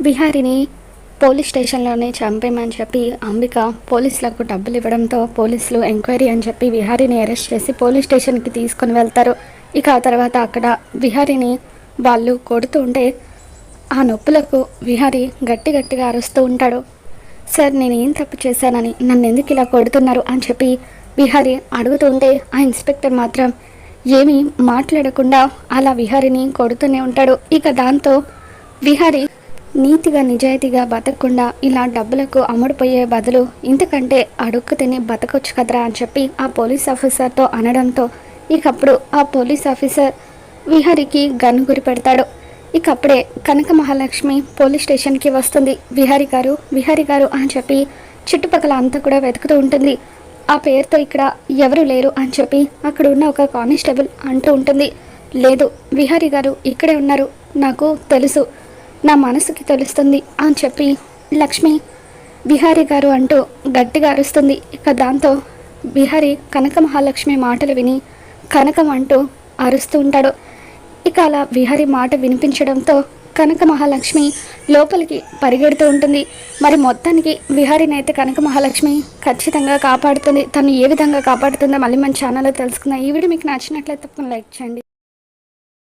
విహారిని police స్టేషన్లోనే చంపేమని చెప్పి అంబిక పోలీసులకు డబ్బులు ఇవ్వడంతో పోలీసులు ఎంక్వైరీ అని చెప్పి విహారిని అరెస్ట్ చేసి పోలీస్ స్టేషన్కి తీసుకొని వెళ్తారు. ఇక ఆ తర్వాత అక్కడ విహారిని వాళ్ళు కొడుతూ ఉంటే ఆ నొప్పులకు విహారి గట్టిగా అరుస్తూ ఉంటాడు. సార్, నేను ఏం తప్పు చేశానని నన్ను ఎందుకు ఇలా కొడుతున్నారు అని చెప్పి విహారి అడుగుతుంటే ఆ ఇన్స్పెక్టర్ మాత్రం ఏమీ మాట్లాడకుండా అలా విహారిని కొడుతూనే ఉంటాడు. ఇక దాంతో విహారి నీతిగా నిజాయితీగా బతకకుండా ఇలా డబ్బులకు అమ్ముడుపోయే బదులు ఇంతకంటే అడుక్కు తిని బతకొచ్చు కదరా అని చెప్పి ఆ పోలీస్ ఆఫీసర్తో అనడంతో ఇకప్పుడు ఆ పోలీస్ ఆఫీసర్ విహారికి గన్ను గురి పెడతాడు. ఇక అప్పుడే కనక మహాలక్ష్మి పోలీస్ స్టేషన్కి వస్తుంది. విహారి గారు అని చెప్పి చుట్టుపక్కల అంతా కూడా వెతుకుతూ ఉంటుంది. ఆ పేరుతో ఇక్కడ ఎవరు లేరు అని చెప్పి అక్కడ ఉన్న ఒక కానిస్టేబుల్ అంటూ ఉంటుంది. లేదు, విహారి గారు ఇక్కడే ఉన్నారు, నాకు తెలుసు, నా మనసుకి తెలుస్తుంది అని చెప్పి లక్ష్మి విహారి గారు అంటూ గట్టిగా అరుస్తుంది. ఇక దాంతో విహారి కనక మహాలక్ష్మి మాటలు విని కనకం అంటూ అరుస్తూ ఉంటాడు. ఇక అలా విహారి మాట వినిపించడంతో కనక మహాలక్ష్మి లోపలికి పరిగెడుతూ ఉంటుంది. మరి మొత్తానికి విహారిని అయితే కనక మహాలక్ష్మి ఖచ్చితంగా కాపాడుతుంది. తను ఏ విధంగా కాపాడుతుందో మళ్ళీ మన ఛానల్లో తెలుసుకుందాం. ఈ వీడియో మీకు నచ్చినట్లయితే లైక్ చేయండి.